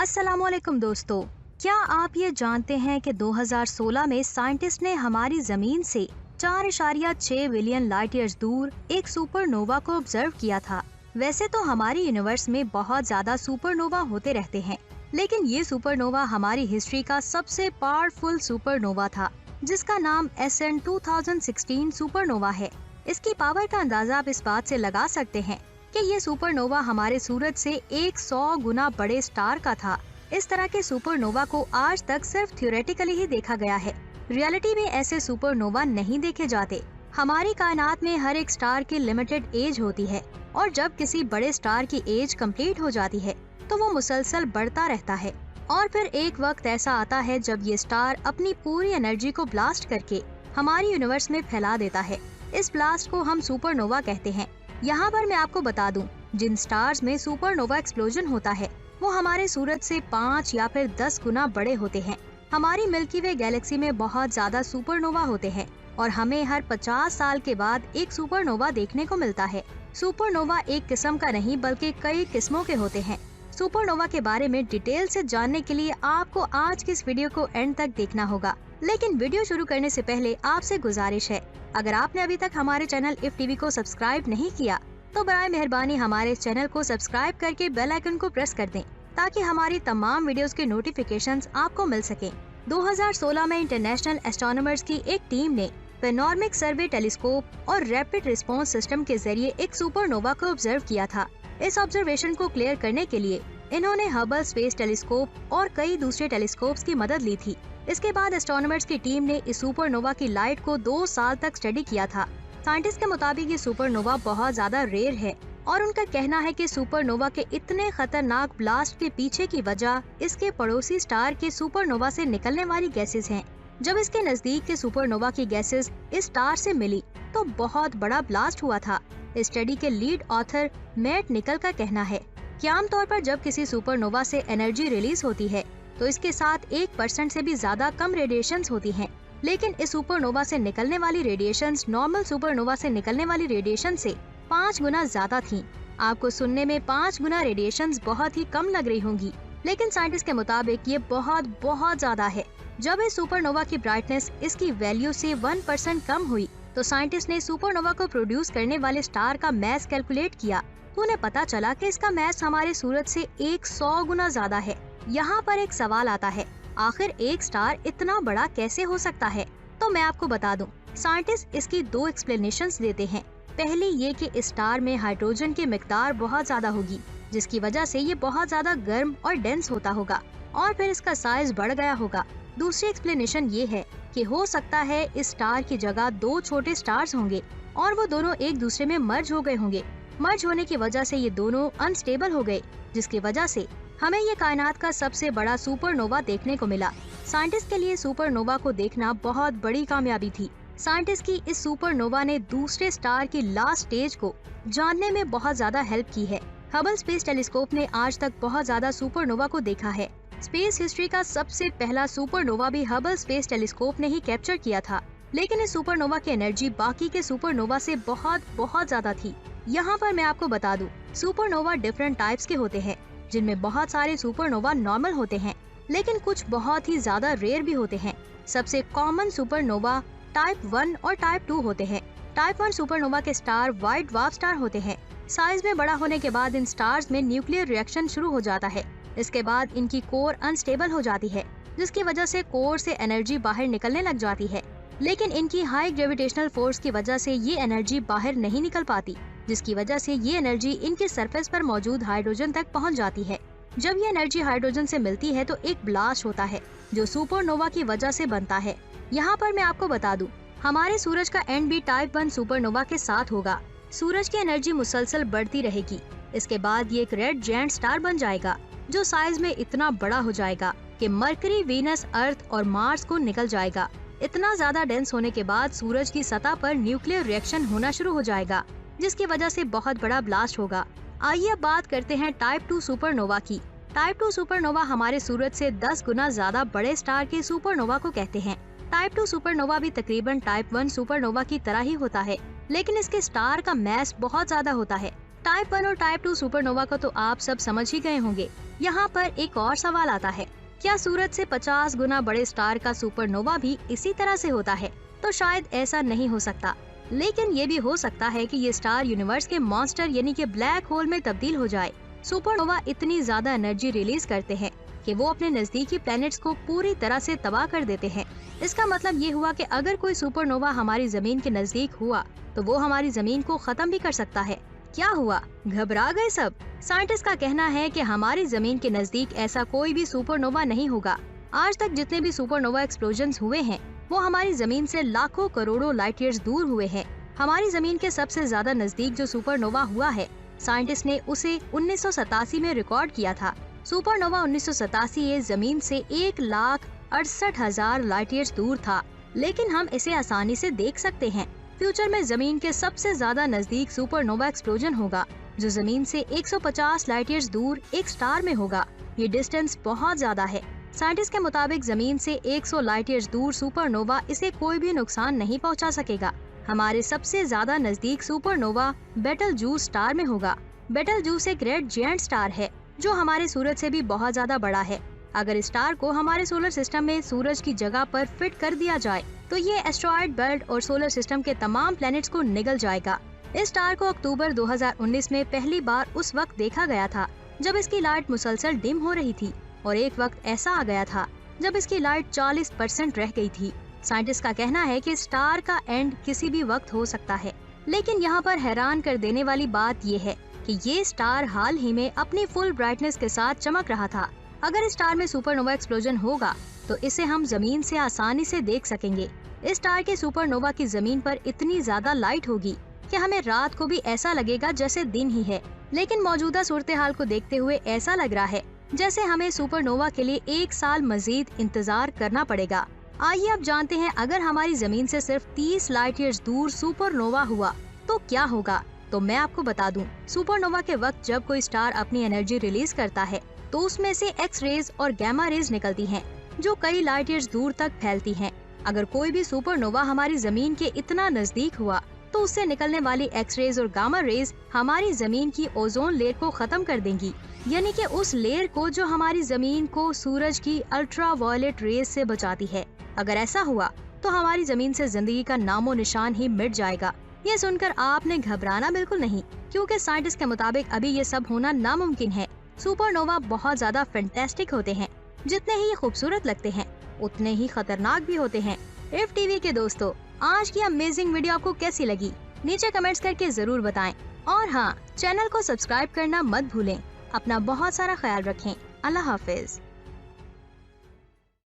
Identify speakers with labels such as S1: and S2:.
S1: अस्सलामुअलैकुम दोस्तों, क्या आप ये जानते हैं कि 2016 में साइंटिस्ट ने हमारी जमीन से 4.6 बिलियन लाइट ईयर्स दूर एक सुपरनोवा को ऑब्जर्व किया था। वैसे तो हमारी यूनिवर्स में बहुत ज्यादा सुपरनोवा होते रहते हैं, लेकिन ये सुपरनोवा हमारी हिस्ट्री का सबसे पावरफुल सुपरनोवा था, जिसका नाम SN 2016 सुपरनोवा है। इसकी पावर का अंदाजा आप इस बात से लगा सकते हैं कि ये सुपरनोवा हमारे सूरज से 100 गुना बड़े स्टार का था। इस तरह के सुपरनोवा को आज तक सिर्फ थ्योरेटिकली ही देखा गया है। रियलिटी में ऐसे सुपरनोवा नहीं देखे जाते। हमारी कायनात में हर एक स्टार की लिमिटेड एज होती है और जब किसी बड़े स्टार की एज कंप्लीट हो जाती है तो वो मुसलसल बढ़ता रहता है और फिर एक वक्त ऐसा आता है जब ये स्टार अपनी पूरी एनर्जी को ब्लास्ट करके हमारी यूनिवर्स में फैला देता है। इस ब्लास्ट को हम सुपरनोवा कहते हैं। यहाँ पर मैं आपको बता दूं, जिन स्टार्स में सुपरनोवा एक्सप्लोजन होता है वो हमारे सूरज से 5 या फिर 10 गुना बड़े होते हैं। हमारी मिल्की वे गैलेक्सी में बहुत ज्यादा सुपरनोवा होते हैं और हमें हर 50 साल के बाद एक सुपरनोवा देखने को मिलता है। सुपरनोवा एक किस्म का नहीं बल्कि कई किस्मों के होते हैं। सुपरनोवा के बारे में डिटेल से जानने के लिए आपको आज की इस वीडियो को एंड तक देखना होगा। लेकिन वीडियो शुरू करने से पहले आपसे गुजारिश है, अगर आपने अभी तक हमारे चैनल इफ टीवी को सब्सक्राइब नहीं किया तो बराए मेहरबानी हमारे चैनल को सब्सक्राइब करके बेल आइकन को प्रेस कर दें ताकि हमारी तमाम वीडियोस के नोटिफिकेशंस आपको मिल सके। 2016 में इंटरनेशनल एस्ट्रोनॉमर्स की एक टीम ने पेनोरमिक सर्वे टेलीस्कोप और रैपिड रिस्पांस सिस्टम के जरिए एक सुपरनोवा को ऑब्जर्व किया था। इस ऑब्जर्वेशन को क्लियर करने के लिए इन्होंने हबल स्पेस टेलीस्कोप और कई दूसरे टेलीस्कोप्स की मदद ली थी। इसके बाद एस्ट्रोनॉमर्स की टीम ने इस सुपरनोवा की लाइट को 2 साल तक स्टडी किया था। साइंटिस्ट के मुताबिक ये सुपरनोवा बहुत ज्यादा रेयर है और उनका कहना है कि सुपरनोवा के इतने खतरनाक ब्लास्ट के पीछे की वजह इसके पड़ोसी स्टार के सुपरनोवा से निकलने वाली गैसेस हैं। जब इसके नजदीक के सुपरनोवा की गैसेस इस स्टार से मिली तो बहुत बड़ा ब्लास्ट हुआ था। इस स्टडी के लीड ऑथर मैट निकल का कहना है कि आमतौर पर जब किसी सुपरनोवा से एनर्जी रिलीज होती है तो इसके साथ 1% से भी ज्यादा कम रेडिएशंस होती हैं। लेकिन इस सुपरनोवा से निकलने वाली रेडिएशंस नॉर्मल सुपरनोवा से निकलने वाली रेडिएशन से 5 गुना ज्यादा थीं। आपको सुनने में 5 गुना रेडिएशंस बहुत ही कम लग रही होंगी, लेकिन साइंटिस्ट के मुताबिक ये बहुत ज्यादा है। जब इस सुपरनोवा की ब्राइटनेस इसकी वैल्यू से 1% कम हुई तो साइंटिस्ट ने सुपरनोवा को प्रोड्यूस करने वाले स्टार का मैस कैलकुलेट किया तो उन्हें पता चला कि इसका मैस हमारे सूरज से 100 गुना ज्यादा है। यहाँ पर एक सवाल आता है, आखिर एक स्टार इतना बड़ा कैसे हो सकता है? तो मैं आपको बता दूं, साइंटिस्ट इसकी 2 एक्सप्लेनेशंस देते हैं। पहली ये कि इस स्टार में हाइड्रोजन की मिकदार बहुत ज्यादा होगी, जिसकी वजह से ये बहुत ज्यादा गर्म और डेंस होता होगा और फिर इसका साइज बढ़ गया होगा। दूसरी एक्सप्लेनेशन ये है कि हो सकता है इस स्टार की जगह 2 छोटे स्टार्स होंगे और वो दोनों एक दूसरे में मर्ज हो गए होंगे। मर्ज होने की वजह से ये दोनों अनस्टेबल हो गए, जिसकी वजह से हमें ये कायनात का सबसे बड़ा सुपरनोवा देखने को मिला। साइंटिस्ट के लिए सुपरनोवा को देखना बहुत बड़ी कामयाबी थी। साइंटिस्ट की इस सुपरनोवा ने दूसरे स्टार की लास्ट स्टेज को जानने में बहुत ज्यादा हेल्प की है। हबल स्पेस टेलीस्कोप ने आज तक बहुत ज्यादा सुपरनोवा को देखा है। स्पेस हिस्ट्री का सबसे पहला सुपरनोवा भी हबल स्पेस टेलीस्कोप ने ही कैप्चर किया था, लेकिन इस सुपरनोवा की एनर्जी बाकी के सुपरनोवा से बहुत ज्यादा थी। यहाँ पर मैं आपको बता दूं, सुपरनोवा डिफरेंट टाइप्स के होते हैं, जिनमें बहुत सारे सुपरनोवा नॉर्मल होते हैं, लेकिन कुछ बहुत ही ज्यादा रेयर भी होते हैं। सबसे कॉमन सुपरनोवा टाइप 1 और टाइप 2 होते हैं। टाइप 1 सुपरनोवा के स्टार व्हाइट ड्वार्फ स्टार होते हैं। साइज में बड़ा होने के बाद इन स्टार्स में न्यूक्लियर रिएक्शन शुरू हो जाता है। इसके बाद इनकी कोर अनस्टेबल हो जाती है, जिसकी वजह से कोर से एनर्जी बाहर निकलने लग जाती है, लेकिन इनकी हाई ग्रेविटेशनल फोर्स की वजह से ये एनर्जी बाहर नहीं निकल पाती, जिसकी वजह से ये एनर्जी इनके सरफेस पर मौजूद हाइड्रोजन तक पहुंच जाती है। जब ये एनर्जी हाइड्रोजन से मिलती है तो एक ब्लास्ट होता है जो सुपरनोवा की वजह से बनता है। यहाँ पर मैं आपको बता दूं, हमारे सूरज का एंड भी टाइप 1 सुपरनोवा के साथ होगा। सूरज की एनर्जी मुसलसल बढ़ती रहेगी। इसके बाद ये एक रेड जायंट स्टार बन जाएगा जो साइज में इतना बड़ा हो जाएगा कि मरकरी, वीनस, अर्थ और मार्स को निकल जाएगा। इतना ज्यादा डेंस होने के बाद सूरज की सतह पर न्यूक्लियर रिएक्शन होना शुरू हो जाएगा, जिसकी वजह से बहुत बड़ा ब्लास्ट होगा। आइए अब बात करते हैं टाइप 2 सुपरनोवा की। टाइप 2 सुपरनोवा हमारे सूरज से 10 गुना ज्यादा बड़े स्टार के सुपरनोवा को कहते हैं। टाइप 2 सुपरनोवा भी तकरीबन टाइप 1 सुपरनोवा की तरह ही होता है, लेकिन इसके स्टार का मैस बहुत ज्यादा होता है। टाइप 1 और टाइप 2 सुपरनोवा को तो आप सब समझ ही गए होंगे। यहाँ पर एक और सवाल आता है, क्या सूरज से 50 गुना बड़े स्टार का सुपरनोवा भी इसी तरह से होता है? तो शायद ऐसा नहीं हो सकता, लेकिन ये भी हो सकता है कि ये स्टार यूनिवर्स के मॉन्स्टर यानी कि ब्लैक होल में तब्दील हो जाए। सुपरनोवा इतनी ज्यादा एनर्जी रिलीज करते हैं कि वो अपने नजदीकी प्लैनेट्स को पूरी तरह से तबाह कर देते हैं। इसका मतलब ये हुआ कि अगर कोई सुपरनोवा हमारी जमीन के नजदीक हुआ तो वो हमारी जमीन को खत्म भी कर सकता है। क्या हुआ, घबरा गए सब? साइंटिस्ट का कहना है कि हमारी जमीन के नजदीक ऐसा कोई भी सुपरनोवा नहीं होगा। आज तक जितने भी सुपरनोवा एक्सप्लोजन्स हुए हैं वो हमारी जमीन से लाखों करोड़ों लाइट ईयर्स दूर हुए हैं। हमारी जमीन के सबसे ज्यादा नजदीक जो सुपरनोवा हुआ है, साइंटिस्ट ने उसे 1987 में रिकॉर्ड किया था। सुपरनोवा 1987 ये जमीन से 1,68,000 लाइट ईयर्स दूर था, लेकिन हम इसे आसानी से देख सकते हैं। फ्यूचर में जमीन के सबसे ज्यादा नजदीक सुपरनोवा एक्सप्लोजन होगा, जो जमीन से 150 लाइट ईयर्स दूर एक स्टार में होगा। ये डिस्टेंस बहुत ज्यादा है। साइंटिस्ट के मुताबिक जमीन से 100 लाइट ईयर्स दूर सुपरनोवा इसे कोई भी नुकसान नहीं पहुंचा सकेगा। हमारे सबसे ज्यादा नजदीक सुपरनोवा बेटलजूस स्टार में होगा। बेटलजूस एक रेड जायंट स्टार है जो हमारे सूरज से भी बहुत ज्यादा बड़ा है। अगर इस स्टार को हमारे सोलर सिस्टम में सूरज की जगह पर फिट कर दिया जाए तो ये एस्ट्रॉयड बेल्ट और सोलर सिस्टम के तमाम प्लैनेट्स को निगल जाएगा। इस स्टार को अक्टूबर 2019 में पहली बार उस वक्त देखा गया था जब इसकी लाइट मुसलसल डिम हो रही थी, और एक वक्त ऐसा आ गया था जब इसकी लाइट 40% रह गई थी। साइंटिस्ट का कहना है कि स्टार का एंड किसी भी वक्त हो सकता है, लेकिन यहाँ पर हैरान कर देने वाली बात ये है कि ये स्टार हाल ही में अपनी फुल ब्राइटनेस के साथ चमक रहा था। अगर इस स्टार में सुपरनोवा एक्सप्लोजन होगा तो इसे हम जमीन से आसानी से देख सकेंगे। इस स्टार के सुपरनोवा की जमीन पर इतनी ज्यादा लाइट होगी कि हमें रात को भी ऐसा लगेगा जैसे दिन ही है, लेकिन मौजूदा सूरत हाल को देखते हुए ऐसा लग रहा है जैसे हमें सुपरनोवा के लिए 1 साल मजीद इंतजार करना पड़ेगा। आइए अब जानते हैं, अगर हमारी जमीन से सिर्फ 30 लाइट ईयर्स दूर सुपरनोवा हुआ तो क्या होगा। तो मैं आपको बता दूं, सुपरनोवा के वक्त जब कोई स्टार अपनी एनर्जी रिलीज करता है तो उसमें से एक्स रेज और गामा रेज निकलती हैं, जो कई लाइट ईयर्स दूर तक फैलती हैं। अगर कोई भी सुपरनोवा हमारी जमीन के इतना नजदीक हुआ तो उससे निकलने वाली एक्स रेज और गामा रेज हमारी जमीन की ओजोन लेयर को खत्म कर देंगी, यानी कि उस लेयर को जो हमारी जमीन को सूरज की अल्ट्रावायलेट रेज से बचाती है। अगर ऐसा हुआ तो हमारी जमीन से जिंदगी का नामो निशान ही मिट जाएगा। ये सुनकर आपने घबराना बिल्कुल नहीं, क्योंकि साइंटिस्ट के मुताबिक अभी ये सब होना नामुमकिन है। सुपरनोवा बहुत ज्यादा फैंटास्टिक होते हैं। जितने ही ये खूबसूरत लगते हैं उतने ही खतरनाक भी होते हैं। इफ टीवी के दोस्तों, आज की अमेजिंग वीडियो आपको कैसी लगी नीचे कमेंट्स करके जरूर बताएं, और हाँ, चैनल को सब्सक्राइब करना मत भूलें। अपना बहुत सारा ख्याल रखें। अल्लाह हाफिज।